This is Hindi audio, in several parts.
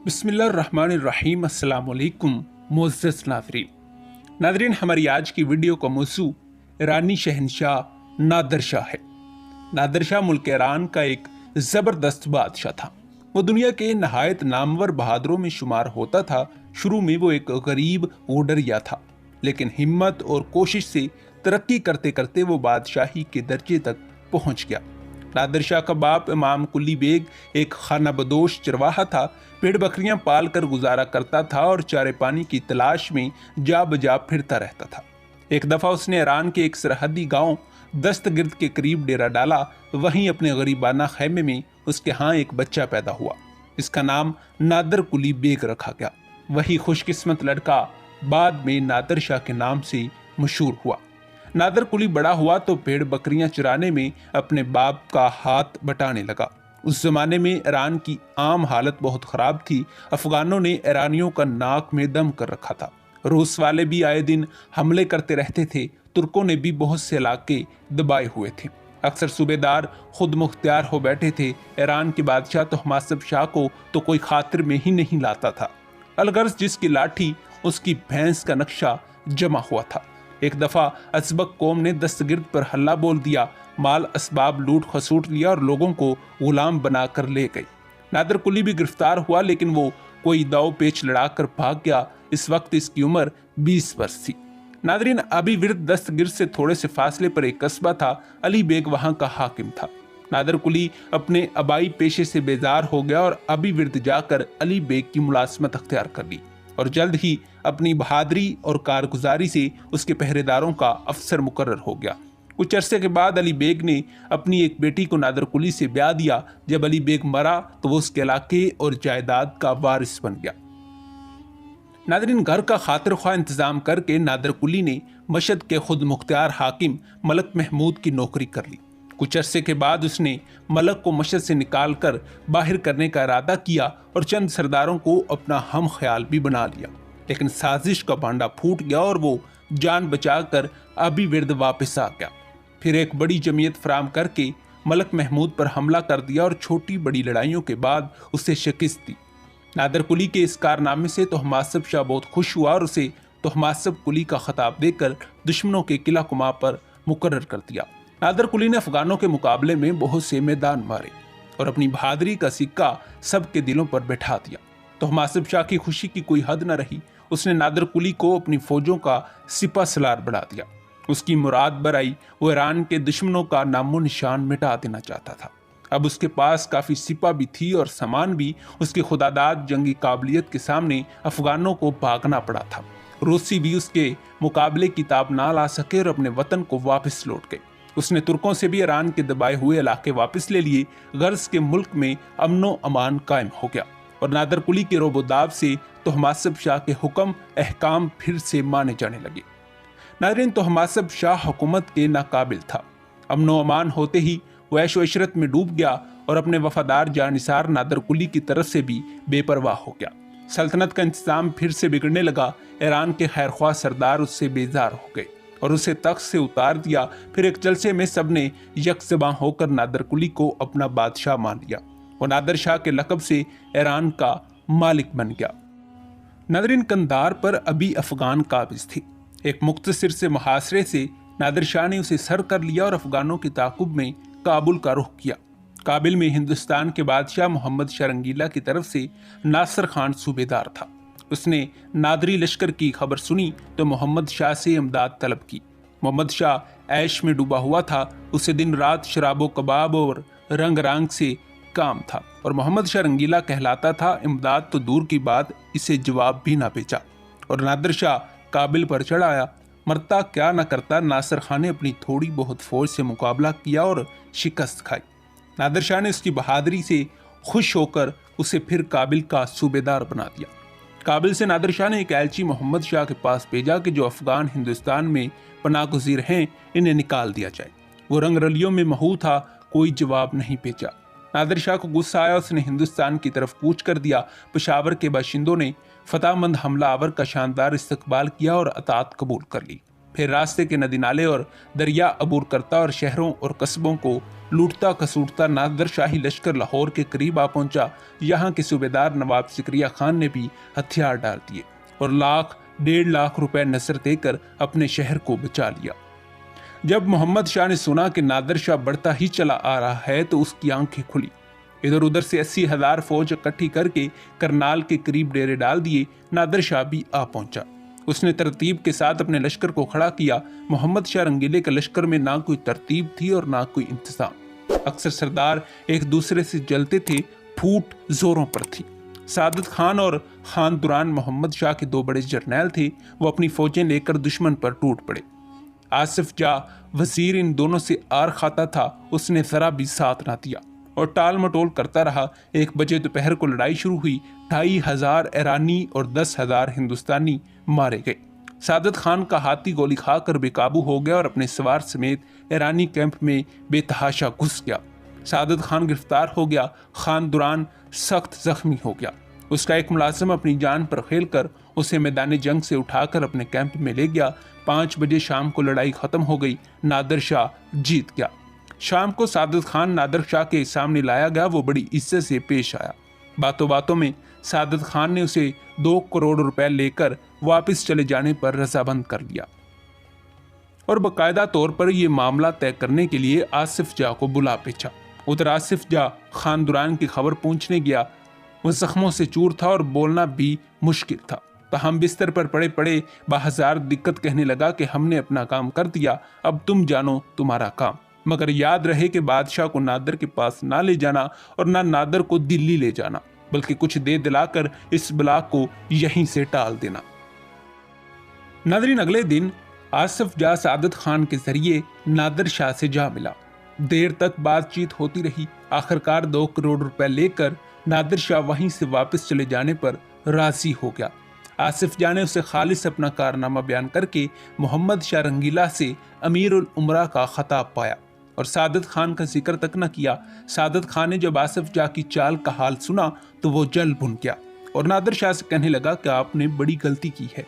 बिस्मिल्लाहिर्रहमानिर्रहीम। अस्सलाम वालेकुम मुअज़्ज़ज़ नाज़रीन, हमारी आज की वीडियो का मौज़ू ईरानी शहंशाह नादिर शाह है। नादिर शाह मुल्क ईरान का एक ज़बरदस्त बादशाह था। वो दुनिया के नहायत नामवर बहादुरों में शुमार होता था। शुरू में वो एक गरीब ओडरिया था, लेकिन हिम्मत और कोशिश से तरक्की करते करते वो बादशाही के दर्जे तक पहुंच गया। नादिर शाह का बाप इमाम कुली बेग एक खाना बदोश चरवाहा था। भेड़ बकरियां पाल कर गुजारा करता था और चारे पानी की तलाश में जा बजा फिरता रहता था। एक दफा उसने ईरान के एक सरहदी गांव दस्तगिर्द के करीब डेरा डाला। वहीं अपने गरीबाना खैमे में उसके यहाँ एक बच्चा पैदा हुआ। इसका नाम नादिर कुली बेग रखा गया। वही खुशकिस्मत लड़का बाद में नादिर शाह के नाम से मशहूर हुआ। नादिर कुली बड़ा हुआ तो भेड़ बकरियां चराने में अपने बाप का हाथ बटाने लगा। उस जमाने में ईरान की आम हालत बहुत खराब थी। अफगानों ने ईरानियों का नाक में दम कर रखा था। रूस वाले भी आए दिन हमले करते रहते थे। तुर्कों ने भी बहुत से इलाके दबाए हुए थे। अक्सर सूबेदार खुद मुख्तियार हो बैठे थे। ईरान के बादशाह तहमासप शाह को तो कोई खातिर में ही नहीं लाता था। अलगर्ज जिसकी लाठी उसकी भैंस का नक्शा जमा हुआ था। एक दफा अजबक कौम ने दस्तगिर्द पर हल्ला बोल दिया। माल असबाब लूट खसूट लिया और लोगों को गुलाम बनाकर ले गई। नादिर कुली भी गिरफ्तार हुआ, लेकिन वो कोई दाव पेच लड़ाकर भाग गया। इस वक्त इसकी उम्र 20 वर्ष थी। नादरीन, अभी विर्द दस्तगिर्द से थोड़े से फासले पर एक कस्बा था। अली बेग वहां का हाकिम था। नादिर कुली अपने आबाई पेशे से बेजार हो गया और अभी विर्द जाकर अली बेग की मुलाजमत अख्तियार कर ली और जल्द ही अपनी बहादुरी और कारगुजारी से उसके पहरेदारों का अफसर मुकर्रर हो गया। कुछ अरसे के बाद अली बेग ने अपनी एक बेटी को नादिर कुली से ब्याह दिया। जब अली बेग मरा तो वो उसके इलाके और जायदाद का वारिस बन गया। नादरीन, घर का खातिर ख्वाह इंतजाम करके नादिर कुली ने मशहद के खुद मुख्तियार हाकिम मलक महमूद की नौकरी कर ली। कुछ अरसे के बाद उसने मलक को मशहद से निकाल कर बाहर करने का इरादा किया और चंद सरदारों को अपना हम ख्याल भी बना लिया। लेकिन साजिश का भांडा फूट गया और वो जान बचाकर अभी विर्द वापस आ गया। फिर एक बड़ी जमीयत फराम करके मलक महमूद पर हमला कर दिया और छोटी बड़ी लड़ाइयों के बाद उसे शिकस्त दी। नादिर कुली के इस कारनामे से तहमासप शाह बहुत खुश हुआ और उसे तहमासप कुली का खिताब देकर दुश्मनों के किला कुमा पर मुकर्रर कर दिया। नादिर कुली ने अफगानों के मुकाबले में बहुत से मैदान मारे और अपनी बहादुरी का सिक्का सबके दिलों पर बैठा दिया। तहमासप शाह की खुशी की कोई हद न रही। उसने नादिर कुली को अपनी फौजों का सिपा सलार बढ़ा दिया। उसकी मुराद बराई वो ईरान के दुश्मनों का नामो निशान मिटा देना चाहता था। अब उसके पास काफी सिपा भी थी और सामान भी। उसकी खुदादाद जंगी काबिलियत के सामने अफगानों को भागना पड़ा था। रूसी भी उसके मुकाबले की ताब ना ला सके और अपने वतन को वापस लौट गए। उसने तुर्कों से भी ईरान के दबाए हुए इलाके वापस ले लिए। गर्ज के मुल्क में अमनो अमान कायम हो गया और नादिर कुली के रोबोदाब से तहमासप शाह के हुक्म अहकाम फिर से माने जाने लगे। नादरीन, तहमासप शाह हुकूमत के नाकाबिल था। अमनो अमान होते ही वो ऐशो इशरत में डूब गया और अपने वफादार जानिसार नादिर कुली की तरफ से भी बेपरवाह हो गया। सल्तनत का इंतजाम फिर से बिगड़ने लगा। ईरान के खैरख्वाह सरदार उससे बेजार हो गए और उसे तख्त से उतार दिया। फिर एक जलसे में सबने यकजबां होकर नादिर कुली को अपना बादशाह मान लिया। वो नादिर शाह के लक़ब से ईरान का मालिक बन गया। नादरीन, कंधार पर अभी अफगान काबिज थे। एक मुख्तसर से मुहासरे से नादिर शाह ने उसे सर कर लिया और अफगानों के ताकुब में काबुल का रुख किया। काबिल में हिंदुस्तान के बादशाह मोहम्मद शाह रंगीला की तरफ से नासिर खान सूबेदार था। उसने नादरी लश्कर की खबर सुनी तो मोहम्मद शाह से इमदाद तलब की। मोहम्मद शाह ऐश में डूबा हुआ था। उसे दिन रात शराबो कबाब और रंग रांग से काम था और मोहम्मद शाह रंगीला कहलाता था। इमदाद तो दूर की बात, इसे जवाब भी ना भेजा और नादिर शाह काबिल पर चढ़ आया। मरता क्या न करता, नासिर खान ने अपनी थोड़ी बहुत फौज से मुकाबला किया और शिकस्त खाई। नादिर शाह ने उसकी बहादुरी से खुश होकर उसे फिर काबिल का सूबेदार बना दिया। काबिल से नादिर शाह ने एक एलची मोहम्मद शाह के पास भेजा कि जो अफगान हिंदुस्तान में पनागुज़ीर हैं, इन्हें निकाल दिया जाए। वो रंग रलियों में महू था, कोई जवाब नहीं भेजा। नादिर शाह को गुस्सा आया। उसने हिंदुस्तान की तरफ कूच कर दिया। पेशावर के बाशिंदों ने फतहमंद हमला आवर का शानदार इस्तकबाल किया और अतात कबूल कर ली। फिर रास्ते के नदी नाले और दरिया अबूर करता और शहरों और कस्बों को लूटता खसूटता नादिर शाही लश्कर लाहौर के करीब आ पहुंचा। यहाँ के सूबेदार नवाब ज़करिया खान ने भी हथियार डाल दिए और 1.5 लाख रुपए नसर देकर अपने शहर को बचा लिया। जब मोहम्मद शाह ने सुना कि नादिर शाह बढ़ता ही चला आ रहा है तो उसकी आंखें खुली। इधर उधर से 80,000 फौज इकट्ठी करके करनाल के करीब डेरे डाल दिए। नादिर शाह भी आ पहुंचा। उसने तरतीब के साथ अपने लश्कर को खड़ा किया। मोहम्मद शाह रंगीले के लश्कर में ना कोई तरतीब थी और ना कोई इंतजाम। अक्सर सरदार एक दूसरे से जलते थे, फूट जोरों पर थी। सादत खान और खान दुरान मोहम्मद शाह के 2 बड़े जर्नैल थे। वो अपनी फौजें लेकर दुश्मन पर टूट पड़े। आसिफ जाह वजीर इन दोनों से आर खाता था। उसने जरा भी साथ ना दिया और टाल मटोल करता रहा। 1 बजे दोपहर को लड़ाई शुरू हुई। 2,500 ईरानी और 10,000 हिंदुस्तानी मारे गए। सादत खान का हाथी गोली खाकर बेकाबू हो गया और अपने सवार समेत ईरानी कैंप में बेतहाशा घुस गया। सादत खान गिरफ्तार हो गया। खान दुरान सख्त जख्मी हो गया। उसका एक मुलाजिम अपनी जान पर खेल कर उसे मैदान जंग से उठाकर अपने कैंप में ले गया। 5 बजे शाम को लड़ाई खत्म हो गई। नादिर शाह जीत गया। शाम को सादत खान नादिर शाह के सामने लाया गया। वो बड़ी इज्जत से पेश आया। बातों बातों में सादत खान ने उसे 2 करोड़ रुपए लेकर वापस चले जाने पर रजामंद कर लिया और बाकायदा तौर पर यह मामला तय करने के लिए आसिफ जाह को बुला भेजा। उधर आसिफ जाह खान दुरान की खबर पूछने गया। वो जख्मों से चूर था और बोलना भी मुश्किल था। हम बिस्तर पर पड़े पड़े बाहजार दिक्कत कहने लगा कि हमने अपना काम कर दिया, अब तुम जानो तुम्हारा काम। मगर याद रहे कि बादशाह को नादिर के पास ना ले जाना और ना नादिर को दिल्ली ले जाना, बल्कि कुछ दे दिलाकर इस बला को यहीं से टाल देना। नादरीन, अगले दिन आसिफ जाह सादत खान के जरिए नादिर शाह से जा मिला। देर तक बातचीत होती रही। आखिरकार 2 करोड़ रुपए लेकर नादिर शाह वहीं से वापस चले जाने पर राजी हो गया। आसिफ जाह ने उसे खालिस अपना कारनामा बयान करके मोहम्मद शाह रंगीला से अमीर उल उमरा का खताब पाया और सादत खान का जिक्र तक न किया। सादत खान ने जब आसिफ जाह की चाल का हाल सुना तो वो जल भुन गया और नादिर शाह से कहने लगा कि आपने बड़ी गलती की है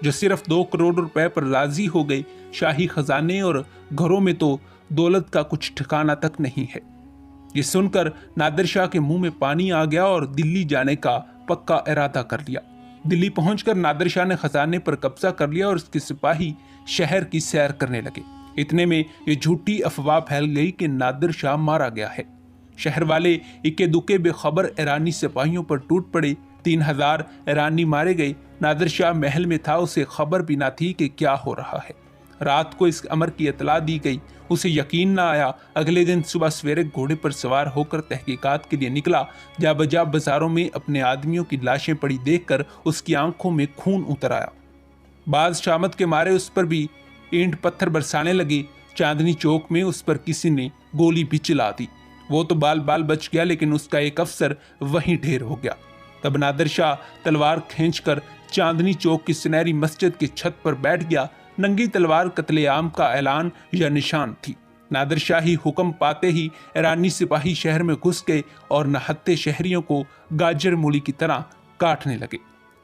जो सिर्फ 2 करोड़ रुपए पर राजी हो गए। शाही खजाने और घरों में तो दौलत का कुछ ठिकाना तक नहीं है। ये सुनकर नादिर शाह के मुंह में पानी आ गया और दिल्ली जाने का पक्का इरादा कर लिया। दिल्ली पहुंचकर नादिर शाह ने खजाने पर कब्जा कर लिया और उसके सिपाही शहर की सैर करने लगे। इतने में ये झूठी अफवाह फैल गई कि नादिर शाह मारा गया है। शहर वाले इक्के दुक्के बेखबर ईरानी सिपाहियों पर टूट पड़े। 3,000 ईरानी मारे गए। नादिर शाह महल में था, उसे खबर भी ना थी कि क्या हो रहा है। रात को इस अमर की इतला दी गई। उसे यकीन ना आया। अगले दिन सुबह सवेरे घोड़े पर सवार होकर तहकीकात के लिए निकला। जा बजा बाजारों में अपने आदमियों की लाशें पड़ी देखकर उसकी आंखों में खून उतर आया। बाज शामत के मारे उस पर भी ईंट पत्थर बरसाने लगे। चांदनी चौक में उस पर किसी ने गोली भी चला दी। वो तो बाल बाल बच गया, लेकिन उसका एक अफसर वहीं ढेर हो गया। तब नादिर शाह तलवार खींचकर चांदनी चौक की सुनहरी मस्जिद की छत पर बैठ गया। नंगी तलवार कत्लेआम का ऐलान या निशान थी। नादिर शाही हुक्म पाते ही ईरानी सिपाही शहर में घुस गए और नहत्ते शहरियों को गाजर मूली की तरह काटने लगे।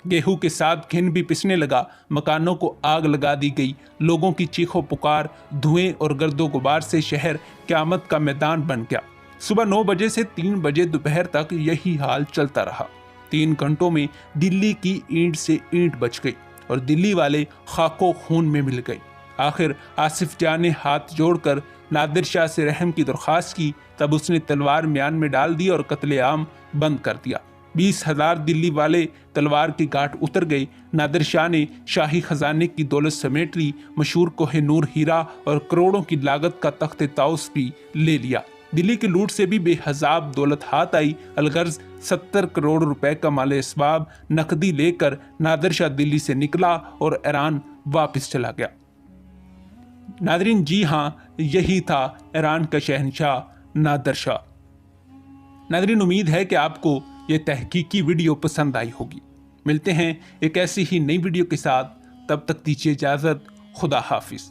गेहूं के साथ घिन भी पिसने लगा। मकानों को आग लगा दी गई। लोगों की चीखों पुकार, धुएं और गर्दो गुबार से शहर क़यामत का मैदान बन गया। सुबह 9 बजे से 3 बजे दोपहर तक यही हाल चलता रहा। 3 घंटों में दिल्ली की ईंट से ईंट बच गई और दिल्ली वाले खाको खून में मिल गए। आखिर आसिफ जाह ने हाथ जोड़कर नादिर शाह से रहम की दरख्वास्त की। तब उसने तलवार म्यान में डाल दी और कत्लेआम बंद कर दिया। 20,000 दिल्ली वाले तलवार की घाट उतर गए। नादिर शाह ने शाही खजाने की दौलत समेट ली। मशहूर कोहिनूर हीरा और करोड़ों की लागत का तख्ते ताउस भी ले लिया। दिल्ली की लूट से भी बेहजाब दौलत हाथ आई। अलगर्ज 70 करोड़ रुपए का माले इसबाब नकदी लेकर नादिर शाह दिल्ली से निकला और ईरान वापस चला गया। नादरीन, जी हाँ, यही था ईरान का शहंशाह नादिर शाह। नादरीन, उम्मीद है कि आपको ये तहकीकी वीडियो पसंद आई होगी। मिलते हैं एक ऐसी ही नई वीडियो के साथ। तब तक दीजिए इजाजत। खुदा हाफिज।